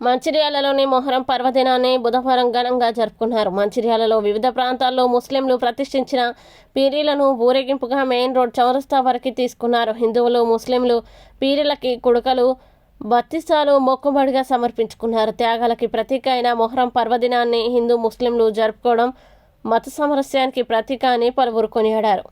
మంచిర్యాలలోని మొహరం పర్వదినాన్ని బుధవారం ఘనంగా జరుపుకున్నారు. మంచిర్యాలలో వివిధ ప్రాంతాల్లో ముస్లింలు ప్రతిష్ఠించిన పీరీలను ఊరేగింపుగా మెయిన్ రోడ్ చౌరస్తా వరకు తీసుకున్నారు. హిందువులు, ముస్లింలు పీరీలకి కుడుకలు, బత్తిసాలు మొక్కుబడిగా సమర్పించుకున్నారు. త్యాగాలకి ప్రతీక అయిన మొహరం పర్వదినాన్ని హిందూ ముస్లింలు జరుపుకోవడం మత సామరస్యానికి ప్రతీక అని పలువురు కొనియాడారు.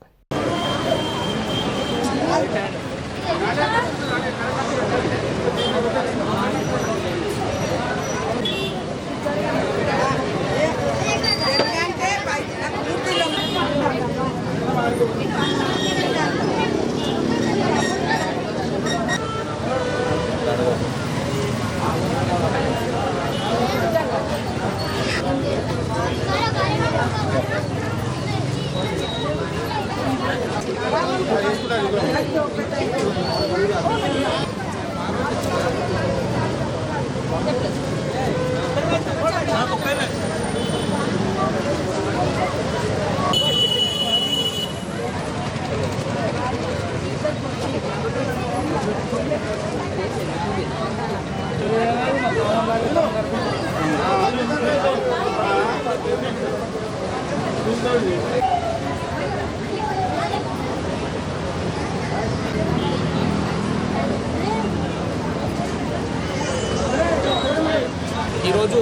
ఈరోజు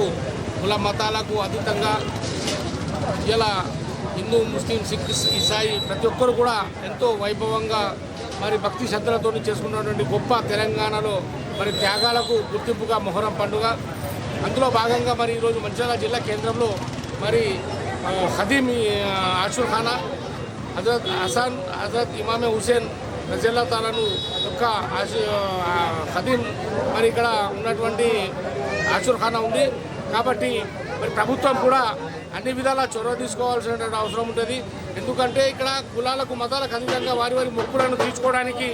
కుల మతాలకు అతీతంగా ఇలా హిందూ, ముస్లిం, సిక్, ఇసాయి ప్రతి ఒక్కరు కూడా ఎంతో వైభవంగా మరి భక్తి శ్రద్ధలతో చేసుకున్నటువంటి గొప్ప తెలంగాణలో మరి త్యాగాలకు గుర్తింపుగా మొహరం పండుగ. అందులో భాగంగా మరి ఈరోజు మంచిర్యాల జిల్లా కేంద్రంలో మరి ఖదీమ్ ఆషూర్ ఖానా, హజరత్ హసన్, హజరత్ ఇమామే హుసేన్ రజియల్లాహు తాలాను యొక్క ఖదీమ్ మరి ఇక్కడ ఉన్నటువంటి ఆషూర్ ఖానా ఉంది. కాబట్టి మరి ప్రభుత్వం కూడా అన్ని విధాలా చొరవ తీసుకోవాల్సినటువంటి అవసరం ఉంటుంది. ఎందుకంటే ఇక్కడ కులాలకు, మతాలకు అతీతంగా వారి వారి మొక్కులను తీర్చుకోవడానికి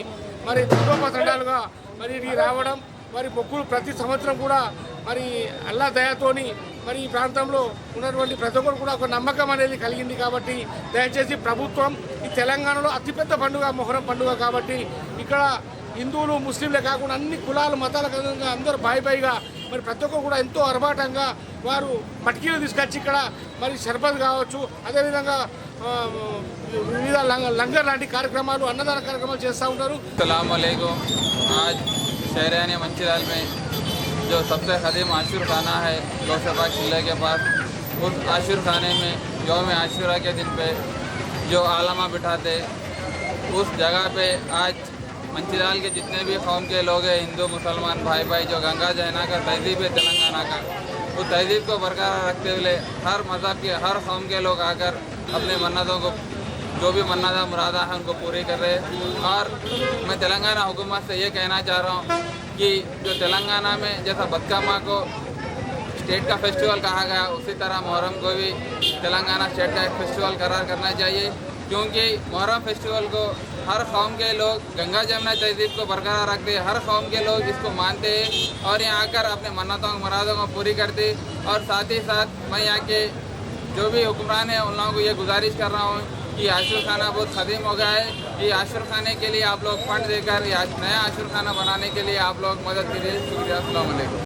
మరి తండోపతండాలుగా మరి ఇది రావడం, మరి మొక్కులు ప్రతి సంవత్సరం కూడా మరి అల్లా దయతోని మరి ఈ ప్రాంతంలో ఉన్నటువంటి ప్రతి ఒక్కరు కూడా ఒక నమ్మకం అనేది కలిగింది. కాబట్టి దయచేసి ప్రభుత్వం ఈ తెలంగాణలో అతిపెద్ద పండుగ మొహరం పండుగ కాబట్టి ఇక్కడ హిందువులు, ముస్లింలే కాకుండా అన్ని కులాలు, మతాలకు అందరూ బాయిగా మరి ప్రతి ఒక్కరు కూడా ఎంతో ఆర్భాటంగా వారు మట్కీలు తీసుకొచ్చి ఇక్కడ మరి షర్బత్ కావచ్చు, అదేవిధంగా వివిధ లంగర్ లాంటి కార్యక్రమాలు, అన్నదాన కార్యక్రమాలు చేస్తూ ఉంటారు. अस्सलाम वालेकुम। आज शहरान मंचिर्याल में जो सबसे क़दीम आशूर खाना है गौसबाग किले के पास, उस आशूर खाने में यौम आशूरा के दिन पे जो आलमा बिठाते उस जगह पे आज मंचिर्याल के जितने भी कौम के लोग हैं, हिंदू मुसलमान भाई भाई, जो गंगा जमुना का तहजीब है तेलंगाना का, उस तहजीब को बरकरार रखते हुए हर मज़हब के, हर कौम के लोग आकर अपने मन्नतों को, जो भी मन्नता मुरादा है उनको पूरी कर रहे हैं। और मैं तेलंगाना हुकूमत से ये कहना चाह रहा हूँ कि जो तेलंगाना में जैसा बदकामा को स्टेट का फेस्टिवल कहा गया, उसी तरह मुहर्रम को भी तेलंगाना स्टेट का एक फेस्टिवल करार करना चाहिए, क्योंकि मुहर्रम फेस्टिवल को हर कौम के लोग गंगा जमुना तहजीब को बरकरार रखते हैं, हर कौम के लोग इसको मानते हैं और यहाँ आकर अपने मन्नतों मुरादों को पूरी करते। और साथ ही साथ मैं यहाँ के जो भी हुक्मरान हैं उन लोगों को ये गुजारिश कर रहा हूँ कि आशूर खाना बहुत ख़दीम हो गया है। ये आशूर खाने के लिए आप लोग फंड देकर या नया आशूर खाना बनाने के लिए आप लोग मदद कीजिए। शुक्रिया। अस्सलाम वालेकुम।